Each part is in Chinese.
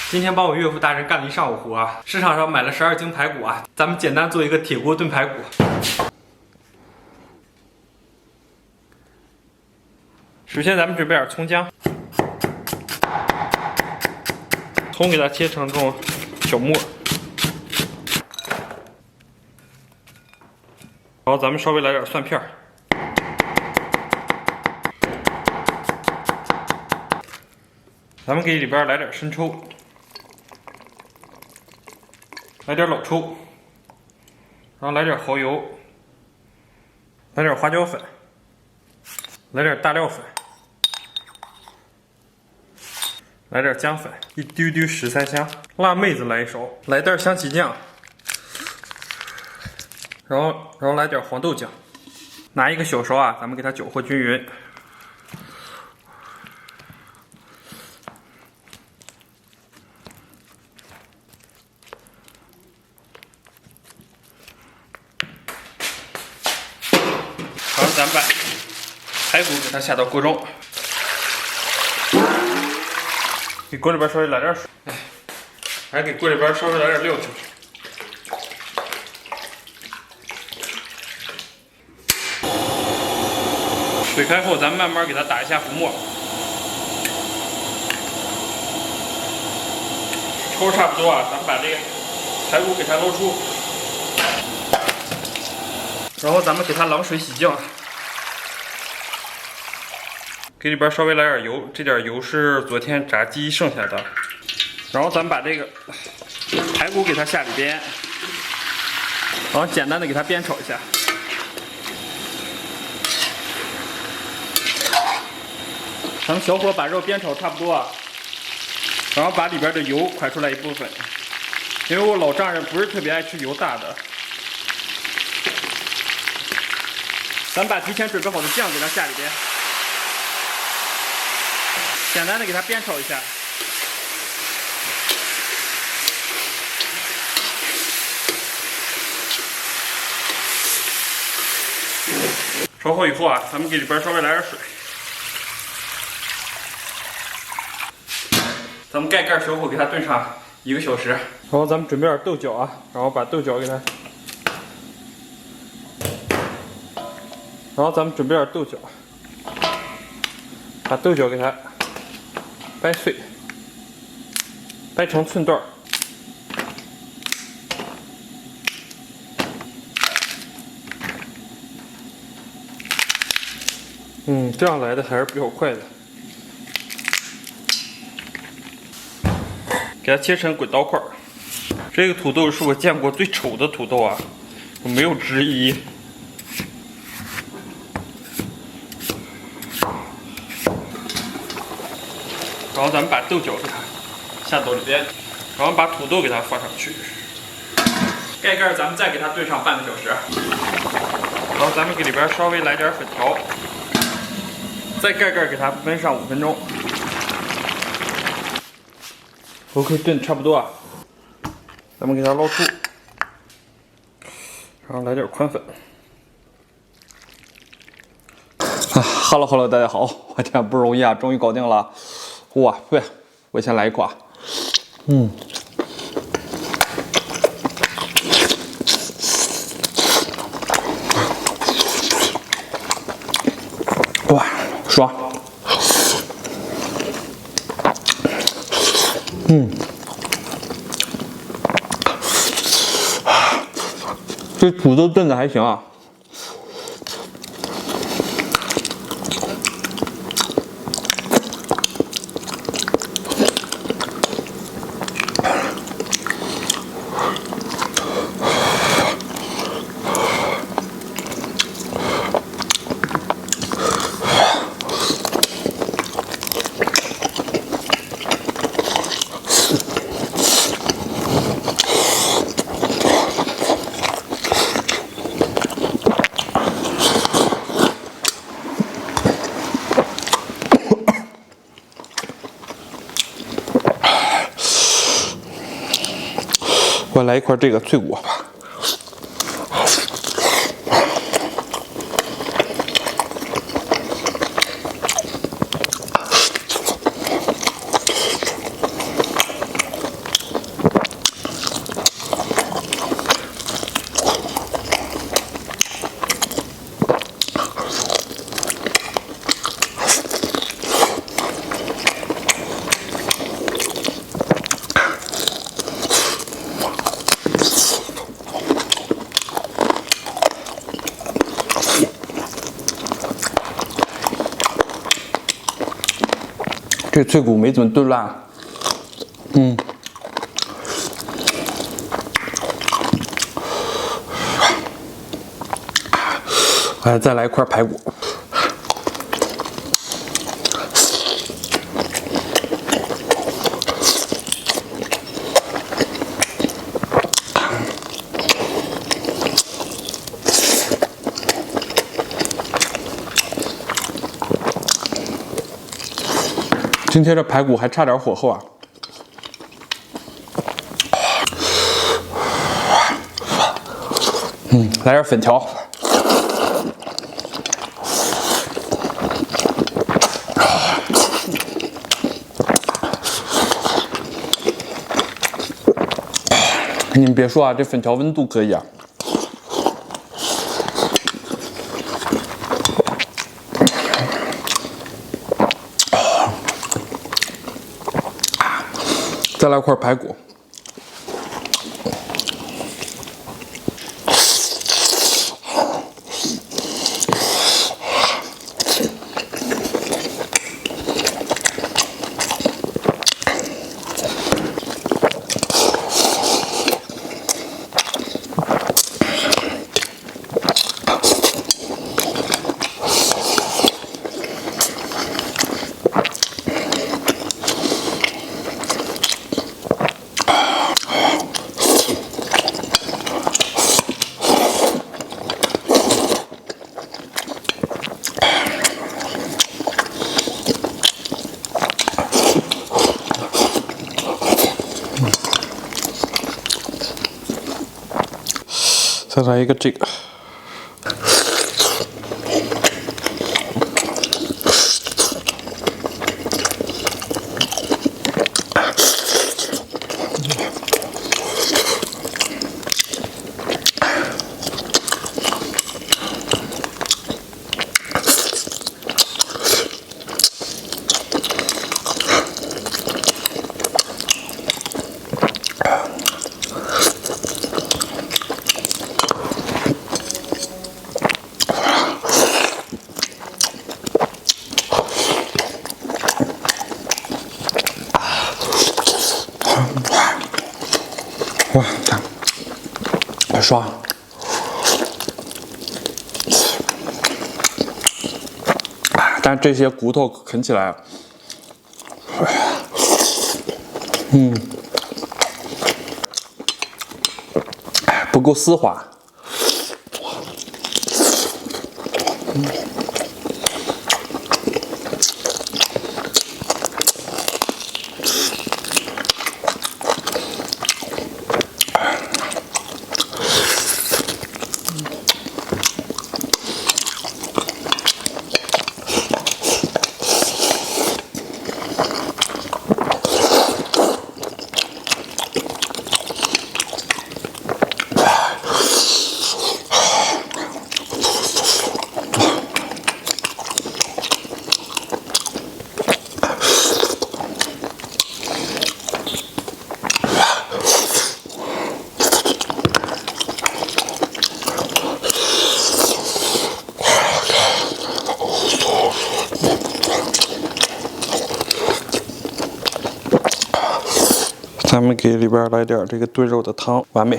今天帮我岳父大人干了一上午活啊，市场上买了12斤排骨啊，咱们简单做一个铁锅炖排骨。首先咱们准备点葱姜，葱给它切成这种小末，然后咱们稍微来点蒜片，咱们给里边来点生抽，来点老抽，然后来点蚝油，来点花椒粉，来点大料粉，来点姜粉，一丢丢十三香，辣妹子来一勺，来袋香旗酱，然后来点黄豆酱，拿一个小勺啊，咱们给它搅和均匀。然后咱们把排骨给它下到锅中，给锅里边稍微来点水，还给锅里边稍微来点料酒。水开后，咱们慢慢给它打一下浮沫，抽差不多啊，咱们把这个排骨给它捞出，然后咱们给它冷水洗净。给里边稍微来点油，这点油是昨天炸鸡剩下的。然后咱们把这个排骨给它下里边，然后简单的给它煸炒一下。咱们小火把肉煸炒差不多啊，然后把里边的油蒯出来一部分，因为我老丈人不是特别爱吃油大的。咱们把提前准备好的酱给它下里边。简单的给它煸炒一下，炒好以后啊，咱们给里边稍微来点水，咱们盖盖小火给它炖上1个小时。然后咱们准备点豆角啊，然后把豆角给它，然后咱们准备点豆角，把豆角给它掰碎，掰成寸段。这样来的还是比较快的。给它切成滚刀块。这个土豆是我见过最丑的土豆啊，我没有之一。然后咱们把豆角给它下到里边，然后把土豆给它放上去，盖盖，咱们再给它炖上半个小时。然后咱们给里边稍微来点粉条，再盖盖给它焖上5分钟。OK， 炖差不多啊，咱们给它捞出，然后来点宽粉。Hello， 大家好，我天不容易啊，终于搞定了。哇，对，我先来一口啊。哇，爽。这土豆炖的还行啊。我来一块这个脆骨吧。这脆骨没怎么炖烂。再来一块排骨。今天这排骨还差点火候啊！来点粉条。你们别说啊，这粉条温度可以啊。再来块排骨。再来一个这个。哇，好爽！但这些骨头啃起来，不够丝滑。咱们给里边来点这个炖肉的汤，完美。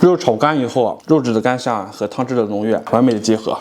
肉炒干以后，肉质的干香和汤汁的浓郁完美的结合。